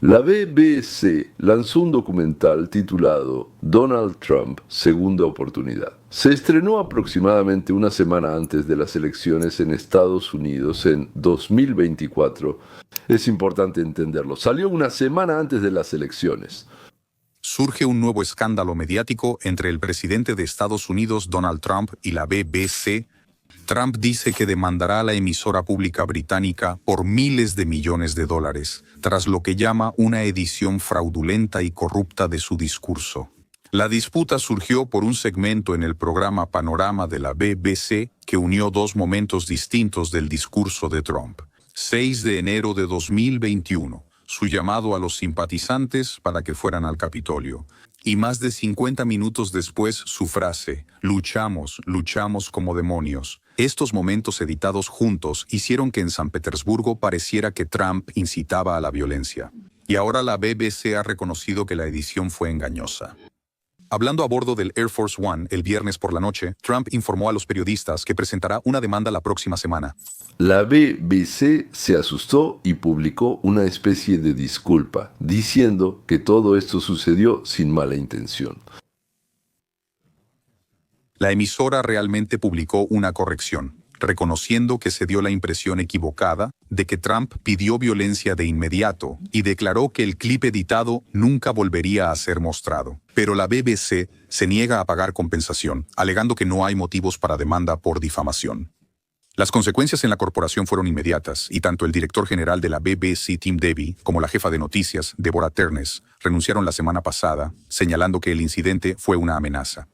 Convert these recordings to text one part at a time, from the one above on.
La BBC lanzó un documental titulado Donald Trump, Segunda Oportunidad. Se estrenó aproximadamente una semana antes de las elecciones en Estados Unidos en 2024. Es importante entenderlo. Salió una semana antes de las elecciones. Surge un nuevo escándalo mediático entre el presidente de Estados Unidos, Donald Trump, y la BBC. Trump dice que demandará a la emisora pública británica por miles de millones de dólares, tras lo que llama una edición fraudulenta y corrupta de su discurso. La disputa surgió por un segmento en el programa Panorama de la BBC que unió dos momentos distintos del discurso de Trump. 6 de enero de 2021, su llamado a los simpatizantes para que fueran al Capitolio. Y más de 50 minutos después, su frase, luchamos, luchamos como demonios. Estos momentos editados juntos hicieron que en San Petersburgo pareciera que Trump incitaba a la violencia. Y ahora la BBC ha reconocido que la edición fue engañosa. Hablando a bordo del Air Force One el viernes por la noche, Trump informó a los periodistas que presentará una demanda la próxima semana. La BBC se asustó y publicó una especie de disculpa, diciendo que todo esto sucedió sin mala intención. La emisora realmente publicó una corrección, reconociendo que se dio la impresión equivocada de que Trump pidió violencia de inmediato y declaró que el clip editado nunca volvería a ser mostrado. Pero la BBC se niega a pagar compensación, alegando que no hay motivos para demanda por difamación. Las consecuencias en la corporación fueron inmediatas y tanto el director general de la BBC, Tim Davie, como la jefa de noticias, Deborah Ternes, renunciaron la semana pasada, señalando que el incidente fue una amenaza.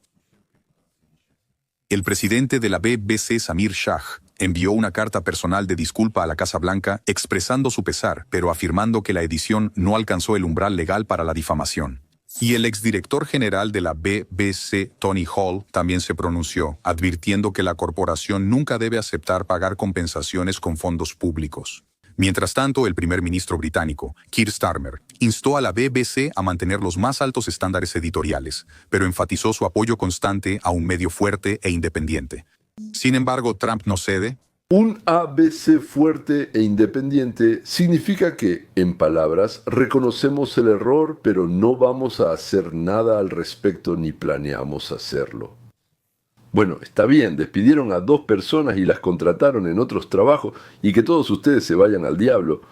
El presidente de la BBC, Samir Shah, envió una carta personal de disculpa a la Casa Blanca expresando su pesar, pero afirmando que la edición no alcanzó el umbral legal para la difamación. Y el exdirector general de la BBC, Tony Hall, también se pronunció, advirtiendo que la corporación nunca debe aceptar pagar compensaciones con fondos públicos. Mientras tanto, el primer ministro británico, Keir Starmer, instó a la BBC a mantener los más altos estándares editoriales, pero enfatizó su apoyo constante a un medio fuerte e independiente. Sin embargo, Trump no cede. Un ABC fuerte e independiente significa que, en palabras, reconocemos el error, pero no vamos a hacer nada al respecto ni planeamos hacerlo. Bueno, está bien, despidieron a 2 personas y las contrataron en otros trabajos y que todos ustedes se vayan al diablo.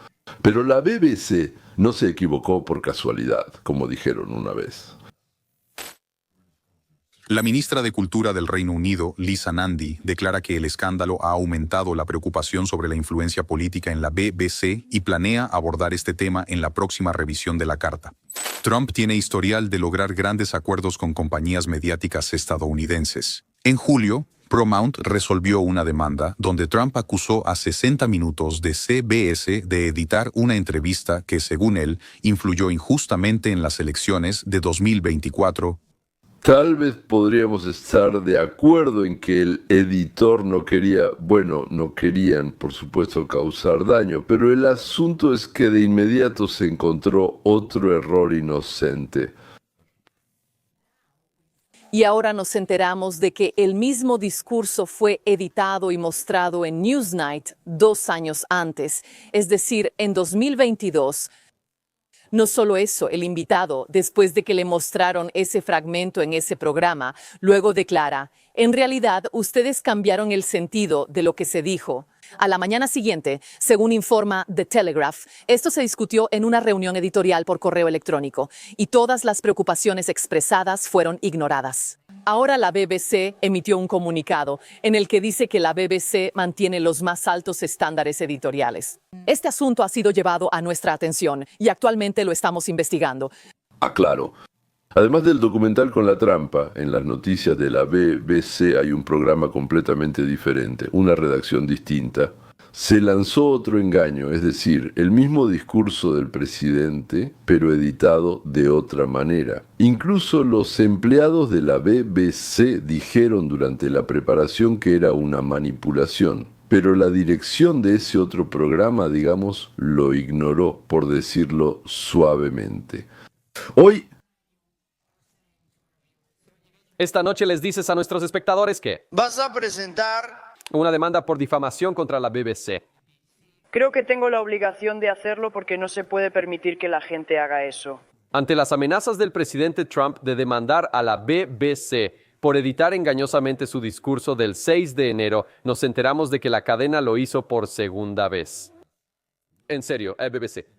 Pero la BBC no se equivocó por casualidad, como dijeron una vez. La ministra de Cultura del Reino Unido, Lisa Nandy, declara que el escándalo ha aumentado la preocupación sobre la influencia política en la BBC y planea abordar este tema en la próxima revisión de la carta. Trump tiene historial de lograr grandes acuerdos con compañías mediáticas estadounidenses. En julio, Paramount resolvió una demanda donde Trump acusó a 60 Minutos de CBS de editar una entrevista que, según él, influyó injustamente en las elecciones de 2024. Tal vez podríamos estar de acuerdo en que el editor no querían, por supuesto, causar daño, pero el asunto es que de inmediato se encontró otro error inocente. Y ahora nos enteramos de que el mismo discurso fue editado y mostrado en Newsnight 2 años antes, es decir, en 2022. No solo eso, el invitado, después de que le mostraron ese fragmento en ese programa, luego declara, en realidad ustedes cambiaron el sentido de lo que se dijo. A la mañana siguiente, según informa The Telegraph, esto se discutió en una reunión editorial por correo electrónico y todas las preocupaciones expresadas fueron ignoradas. Ahora la BBC emitió un comunicado en el que dice que la BBC mantiene los más altos estándares editoriales. Este asunto ha sido llevado a nuestra atención y actualmente lo estamos investigando. Aclaro. Además del documental con la trampa, en las noticias de la BBC hay un programa completamente diferente, una redacción distinta. Se lanzó otro engaño, es decir, el mismo discurso del presidente, pero editado de otra manera. Incluso los empleados de la BBC dijeron durante la preparación que era una manipulación, pero la dirección de ese otro programa, digamos, lo ignoró, por decirlo suavemente. Hoy, esta noche les dices a nuestros espectadores que vas a presentar una demanda por difamación contra la BBC. Creo que tengo la obligación de hacerlo porque no se puede permitir que la gente haga eso. Ante las amenazas del presidente Trump de demandar a la BBC por editar engañosamente su discurso del 6 de enero, nos enteramos de que la cadena lo hizo por segunda vez. En serio, BBC.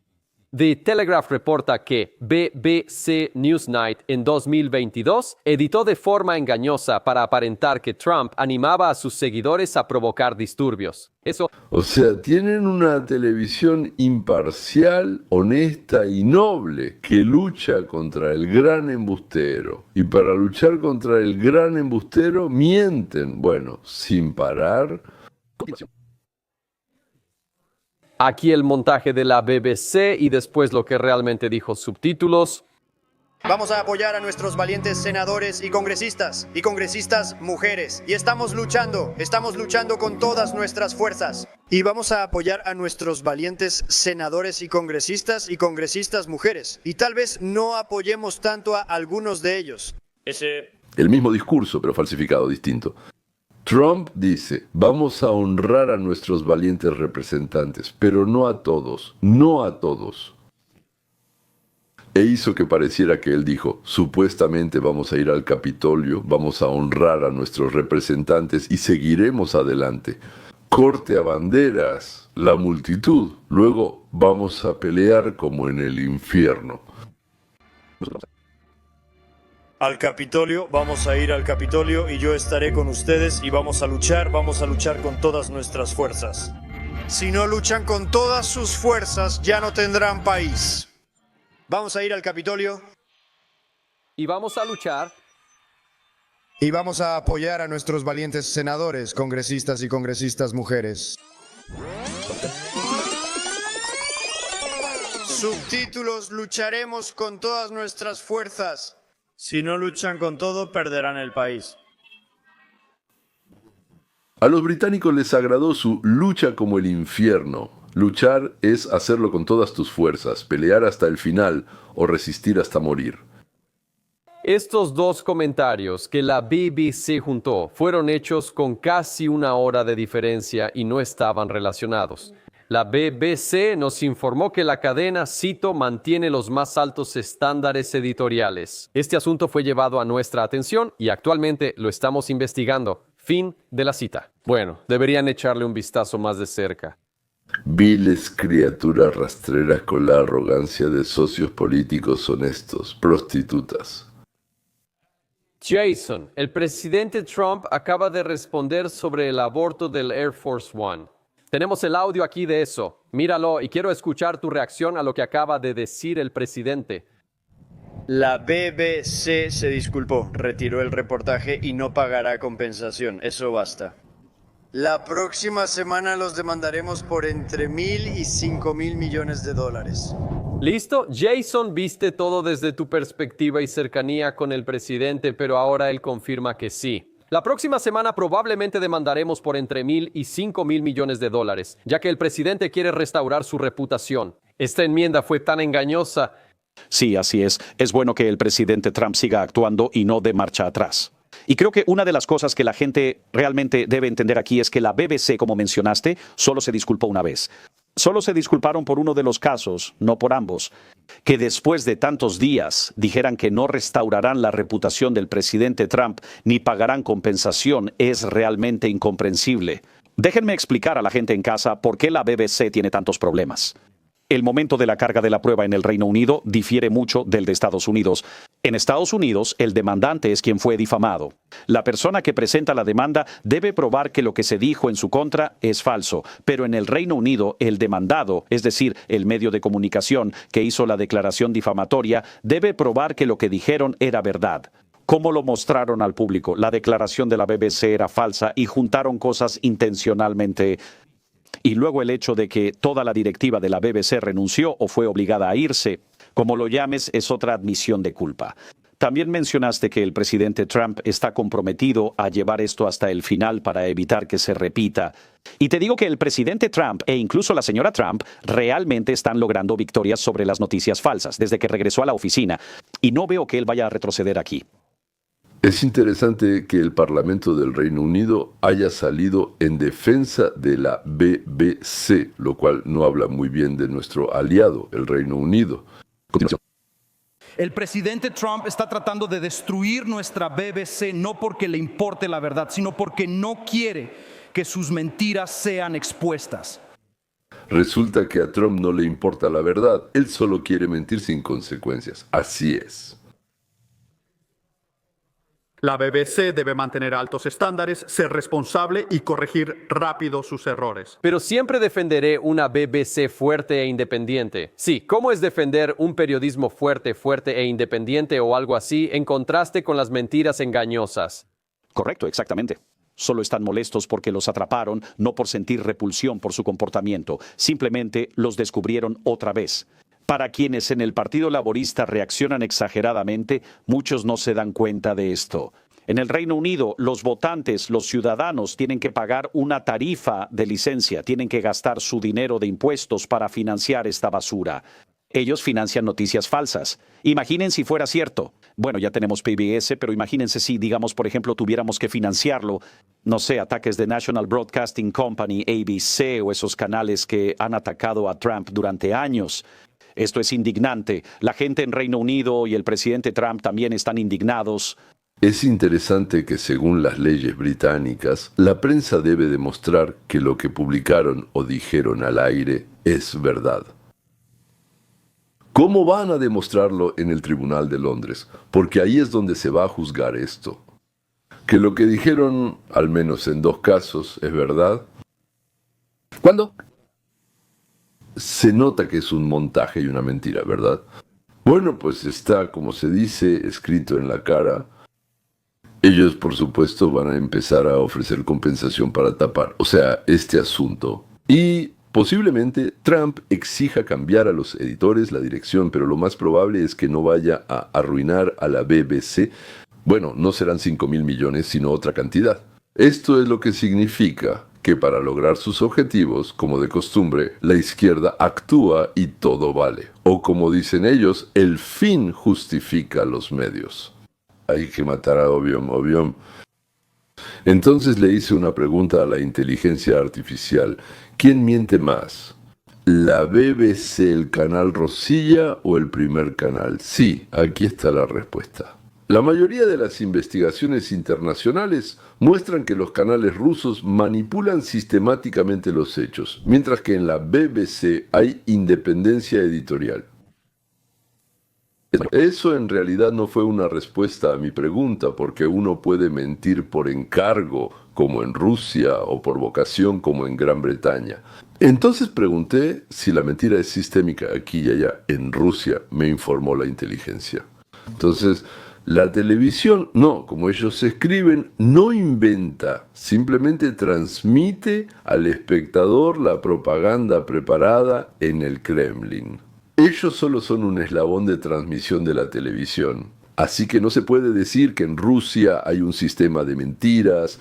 The Telegraph reporta que BBC Newsnight en 2022 editó de forma engañosa para aparentar que Trump animaba a sus seguidores a provocar disturbios. Eso, O sea, tienen una televisión imparcial, honesta y noble que lucha contra el gran embustero. Y para luchar contra el gran embustero mienten, bueno, sin parar. aquí el montaje de la BBC y después lo que realmente dijo subtítulos. Vamos a apoyar a nuestros valientes senadores y congresistas mujeres. Y estamos luchando con todas nuestras fuerzas. Y vamos a apoyar a nuestros valientes senadores y congresistas mujeres. Y tal vez no apoyemos tanto a algunos de ellos. El mismo discurso, pero falsificado, distinto. Trump dice, vamos a honrar a nuestros valientes representantes, pero no a todos, no a todos. E hizo que pareciera que él dijo, supuestamente vamos a ir al Capitolio, vamos a honrar a nuestros representantes y seguiremos adelante. Corte a banderas, la multitud, luego vamos a pelear como en el infierno. Al Capitolio, vamos a ir al Capitolio y yo estaré con ustedes y vamos a luchar con todas nuestras fuerzas. Si no luchan con todas sus fuerzas, ya no tendrán país. Vamos a ir al Capitolio. Y vamos a luchar. Y vamos a apoyar a nuestros valientes senadores, congresistas y congresistas mujeres. Subtítulos, lucharemos con todas nuestras fuerzas. Si no luchan con todo, perderán el país. A los británicos les agradó su lucha como el infierno. Luchar es hacerlo con todas tus fuerzas, pelear hasta el final o resistir hasta morir. Estos dos comentarios que la BBC juntó fueron hechos con casi una hora de diferencia y no estaban relacionados. La BBC nos informó que la cadena, cito, mantiene los más altos estándares editoriales. Este asunto fue llevado a nuestra atención y actualmente lo estamos investigando. Fin de la cita. Bueno, deberían echarle un vistazo más de cerca. Viles criaturas rastreras con la arrogancia de socios políticos honestos, prostitutas. Jason, el presidente Trump acaba de responder sobre el aborto del Air Force One. Tenemos el audio aquí de eso. Míralo y quiero escuchar tu reacción a lo que acaba de decir el presidente. La BBC se disculpó, retiró el reportaje y no pagará compensación. Eso basta. La próxima semana los demandaremos por entre 1.000 y 5.000 millones de dólares. ¿Listo? Jason viste todo desde tu perspectiva y cercanía con el presidente, pero ahora él confirma que sí. La próxima semana probablemente demandaremos por entre 1.000 y 5.000 millones de dólares, ya que el presidente quiere restaurar su reputación. Esta enmienda fue tan engañosa. Sí, así es. Es bueno que el presidente Trump siga actuando y no dé marcha atrás. Y creo que una de las cosas que la gente realmente debe entender aquí es que la BBC, como mencionaste, solo se disculpó una vez. Solo se disculparon por uno de los casos, no por ambos. Que después de tantos días dijeran que no restaurarán la reputación del presidente Trump ni pagarán compensación es realmente incomprensible. Déjenme explicar a la gente en casa por qué la BBC tiene tantos problemas. El momento de la carga de la prueba en el Reino Unido difiere mucho del de Estados Unidos. En Estados Unidos, el demandante es quien fue difamado. La persona que presenta la demanda debe probar que lo que se dijo en su contra es falso, pero en el Reino Unido, el demandado, es decir, el medio de comunicación que hizo la declaración difamatoria, debe probar que lo que dijeron era verdad. ¿Cómo lo mostraron al público? La declaración de la BBC era falsa y juntaron cosas intencionalmente. Y luego el hecho de que toda la directiva de la BBC renunció o fue obligada a irse, como lo llames, es otra admisión de culpa. También mencionaste que el presidente Trump está comprometido a llevar esto hasta el final para evitar que se repita. Y te digo que el presidente Trump e incluso la señora Trump realmente están logrando victorias sobre las noticias falsas desde que regresó a la oficina. Y no veo que él vaya a retroceder aquí. Es interesante que el Parlamento del Reino Unido haya salido en defensa de la BBC, lo cual no habla muy bien de nuestro aliado, el Reino Unido. Continuación. El presidente Trump está tratando de destruir nuestra BBC no porque le importe la verdad, sino porque no quiere que sus mentiras sean expuestas. Resulta que a Trump no le importa la verdad, él solo quiere mentir sin consecuencias. Así es. La BBC debe mantener altos estándares, ser responsable y corregir rápido sus errores. Pero siempre defenderé una BBC fuerte e independiente. Sí, ¿cómo es defender un periodismo fuerte e independiente o algo así en contraste con las mentiras engañosas? Correcto, exactamente. Solo están molestos porque los atraparon, no por sentir repulsión por su comportamiento. Simplemente los descubrieron otra vez. Para quienes en el Partido Laborista reaccionan exageradamente, muchos no se dan cuenta de esto. En el Reino Unido, los votantes, los ciudadanos, tienen que pagar una tarifa de licencia, tienen que gastar su dinero de impuestos para financiar esta basura. Ellos financian noticias falsas. Imaginen si fuera cierto. Bueno, ya tenemos PBS, pero imagínense si, digamos, por ejemplo, tuviéramos que financiarlo. No sé, ataques de National Broadcasting Company, ABC o esos canales que han atacado a Trump durante años. Esto es indignante. La gente en Reino Unido y el presidente Trump también están indignados. Es interesante que según las leyes británicas, la prensa debe demostrar que lo que publicaron o dijeron al aire es verdad. ¿Cómo van a demostrarlo en el Tribunal de Londres? Porque ahí es donde se va a juzgar esto. Que lo que dijeron, al menos en 2 casos, es verdad. ¿Cuándo? Se nota que es un montaje y una mentira, ¿verdad? Bueno, pues está, como se dice, escrito en la cara. Ellos, por supuesto, van a empezar a ofrecer compensación para tapar, o sea, este asunto. Y posiblemente Trump exija cambiar a los editores, la dirección, pero lo más probable es que no vaya a arruinar a la BBC. Bueno, no serán 5.000 millones, sino otra cantidad. Esto es lo que significa que para lograr sus objetivos, como de costumbre, la izquierda actúa y todo vale. O como dicen ellos, el fin justifica los medios. Hay que matar a Obiom. Entonces le hice una pregunta a la inteligencia artificial. ¿Quién miente más? ¿La BBC, el canal Rosilla o el primer canal? Sí, aquí está la respuesta. La mayoría de las investigaciones internacionales muestran que los canales rusos manipulan sistemáticamente los hechos, mientras que en la BBC hay independencia editorial. Eso en realidad no fue una respuesta a mi pregunta, porque uno puede mentir por encargo, como en Rusia, o por vocación, como en Gran Bretaña. Entonces pregunté si la mentira es sistémica aquí y allá. En Rusia, me informó la inteligencia. Entonces, la televisión, no, como ellos escriben, no inventa, simplemente transmite al espectador la propaganda preparada en el Kremlin. Ellos solo son un eslabón de transmisión de la televisión. Así que no se puede decir que en Rusia hay un sistema de mentiras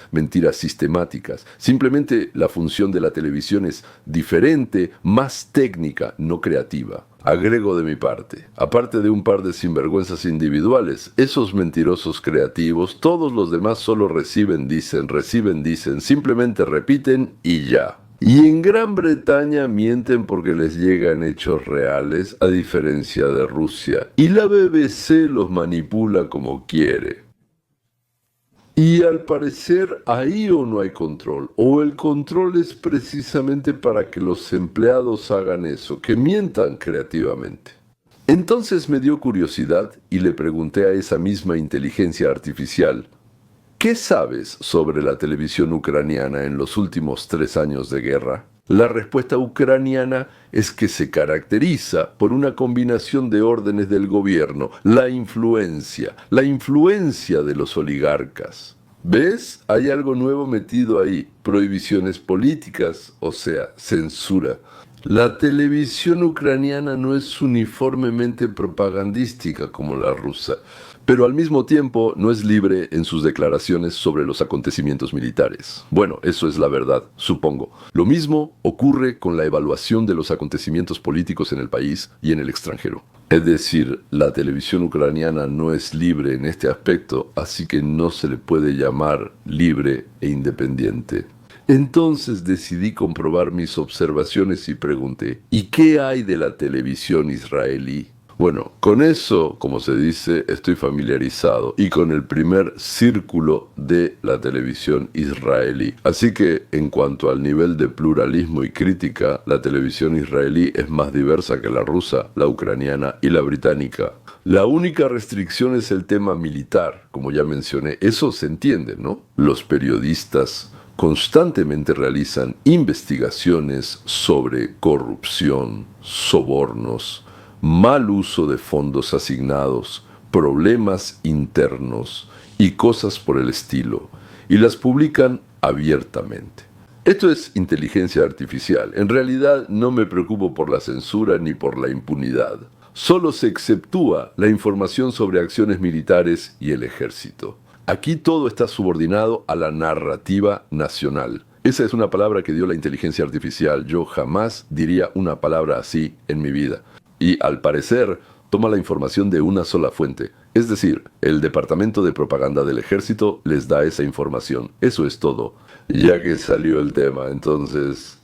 sistemáticas. Simplemente la función de la televisión es diferente, más técnica, no creativa. Agrego de mi parte, aparte de un par de sinvergüenzas individuales, esos mentirosos creativos, todos los demás solo reciben, dicen, simplemente repiten y ya. Y en Gran Bretaña mienten porque les llegan hechos reales, a diferencia de Rusia. Y la BBC los manipula como quiere. Y al parecer ahí o no hay control, o el control es precisamente para que los empleados hagan eso, que mientan creativamente. Entonces me dio curiosidad y le pregunté a esa misma inteligencia artificial, ¿qué sabes sobre la televisión ucraniana en los últimos 3 años de guerra? La respuesta ucraniana es que se caracteriza por una combinación de órdenes del gobierno, la influencia de los oligarcas. ¿Ves? Hay algo nuevo metido ahí, prohibiciones políticas, o sea, censura. La televisión ucraniana no es uniformemente propagandística como la rusa, pero al mismo tiempo no es libre en sus declaraciones sobre los acontecimientos militares. Bueno, eso es la verdad, supongo. Lo mismo ocurre con la evaluación de los acontecimientos políticos en el país y en el extranjero. Es decir, la televisión ucraniana no es libre en este aspecto, así que no se le puede llamar libre e independiente. Entonces decidí comprobar mis observaciones y pregunté, ¿y qué hay de la televisión israelí? Bueno, con eso, como se dice, estoy familiarizado y con el primer círculo de la televisión israelí. Así que, en cuanto al nivel de pluralismo y crítica, la televisión israelí es más diversa que la rusa, la ucraniana y la británica. La única restricción es el tema militar, como ya mencioné. Eso se entiende, ¿no? Los periodistas constantemente realizan investigaciones sobre corrupción, sobornos, mal uso de fondos asignados, problemas internos y cosas por el estilo, y las publican abiertamente. Esto es inteligencia artificial. En realidad no me preocupo por la censura ni por la impunidad. Solo se exceptúa la información sobre acciones militares y el ejército. Aquí todo está subordinado a la narrativa nacional. Esa es una palabra que dio la inteligencia artificial. Yo jamás diría una palabra así en mi vida. Y, al parecer, toma la información de una sola fuente. Es decir, el Departamento de Propaganda del Ejército les da esa información. Eso es todo. Ya que salió el tema, entonces...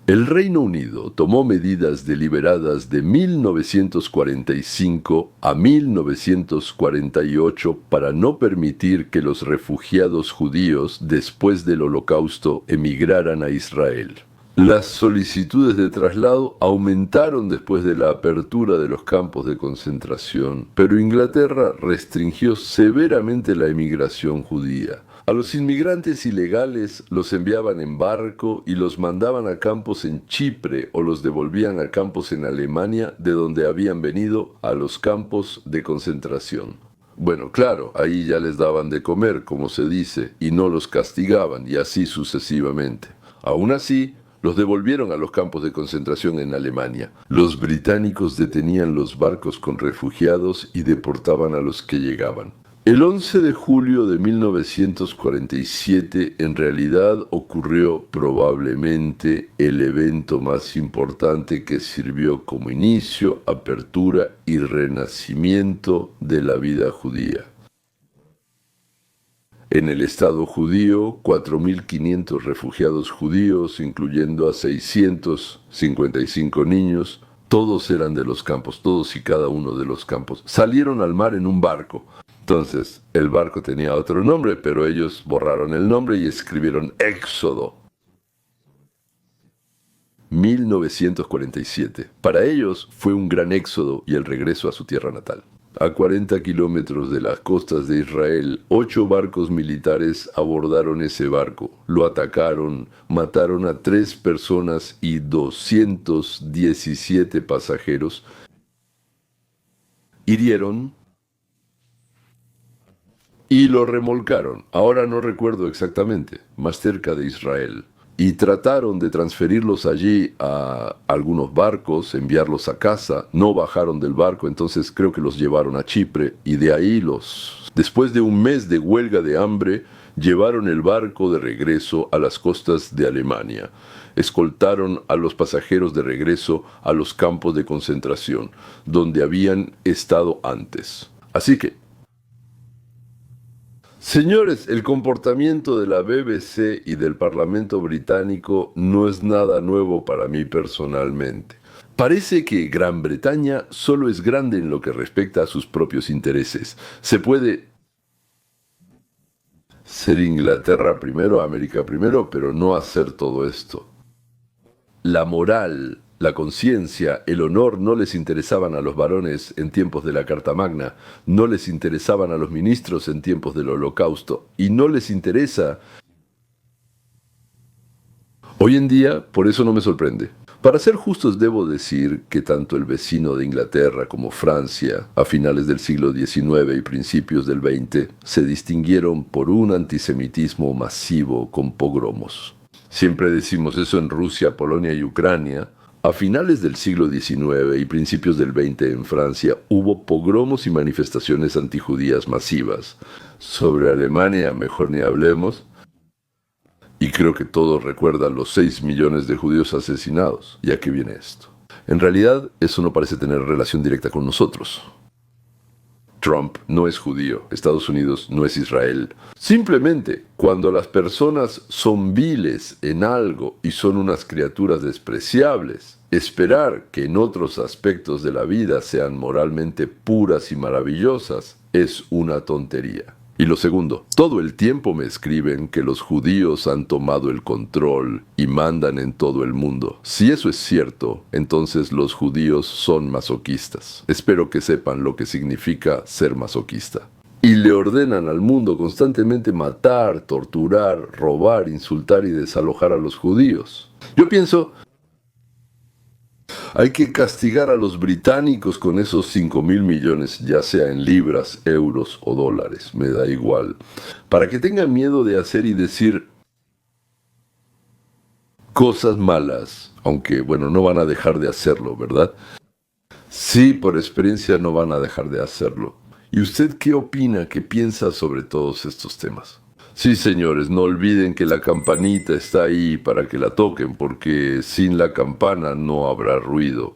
El Reino Unido tomó medidas deliberadas de 1945 a 1948 para no permitir que los refugiados judíos después del Holocausto emigraran a Israel. Las solicitudes de traslado aumentaron después de la apertura de los campos de concentración, pero Inglaterra restringió severamente la emigración judía. A los inmigrantes ilegales los enviaban en barco y los mandaban a campos en Chipre o los devolvían a campos en Alemania, de donde habían venido a los campos de concentración. Bueno, claro, ahí ya les daban de comer, como se dice, y no los castigaban, y así sucesivamente. Aún así, los devolvieron a los campos de concentración en Alemania. Los británicos detenían los barcos con refugiados y deportaban a los que llegaban. El 11 de julio de 1947 en realidad ocurrió probablemente el evento más importante que sirvió como inicio, apertura y renacimiento de la vida judía. En el Estado judío, 4.500 refugiados judíos, incluyendo a 655 niños, todos eran de los campos, todos y cada uno de los campos, salieron al mar en un barco. Entonces, el barco tenía otro nombre, pero ellos borraron el nombre y escribieron Éxodo. 1947. Para ellos fue un gran éxodo y el regreso a su tierra natal. A 40 kilómetros de las costas de Israel, 8 barcos militares abordaron ese barco, lo atacaron, mataron a 3 personas y 217 pasajeros, hirieron y lo remolcaron. Ahora no recuerdo exactamente, más cerca de Israel. Y trataron de transferirlos allí a algunos barcos, enviarlos a casa. No bajaron del barco, entonces creo que los llevaron a Chipre. Y de ahí después de un mes de huelga de hambre, llevaron el barco de regreso a las costas de Alemania. Escoltaron a los pasajeros de regreso a los campos de concentración, donde habían estado antes. Así que, señores, el comportamiento de la BBC y del Parlamento británico no es nada nuevo para mí personalmente. Parece que Gran Bretaña solo es grande en lo que respecta a sus propios intereses. Se puede ser Inglaterra primero, América primero, pero no hacer todo esto. La moral, la conciencia, el honor no les interesaban a los varones en tiempos de la Carta Magna, no les interesaban a los ministros en tiempos del Holocausto, y no les interesa hoy en día. Por eso no me sorprende. Para ser justos debo decir que tanto el vecino de Inglaterra como Francia, a finales del siglo XIX y principios del XX, se distinguieron por un antisemitismo masivo con pogromos. Siempre decimos eso en Rusia, Polonia y Ucrania, A finales del siglo XIX y principios del XX en Francia hubo pogromos y manifestaciones antijudías masivas. Sobre Alemania, mejor ni hablemos. Y creo que todos recuerdan los 6 millones de judíos asesinados. ¿Y a qué viene esto? En realidad, eso no parece tener relación directa con nosotros. Trump no es judío, Estados Unidos no es Israel. Simplemente, cuando las personas son viles en algo y son unas criaturas despreciables, esperar que en otros aspectos de la vida sean moralmente puras y maravillosas es una tontería. Y lo segundo, todo el tiempo me escriben que los judíos han tomado el control y mandan en todo el mundo. Si eso es cierto, entonces los judíos son masoquistas. Espero que sepan lo que significa ser masoquista. Y le ordenan al mundo constantemente matar, torturar, robar, insultar y desalojar a los judíos. Yo pienso, hay que castigar a los británicos con esos 5.000 millones, ya sea en libras, euros o dólares, me da igual, para que tengan miedo de hacer y decir cosas malas, aunque bueno, no van a dejar de hacerlo, ¿verdad? Sí, por experiencia no van a dejar de hacerlo. ¿Y usted qué opina, qué piensa sobre todos estos temas? Sí, señores, no olviden que la campanita está ahí para que la toquen, porque sin la campana no habrá ruido.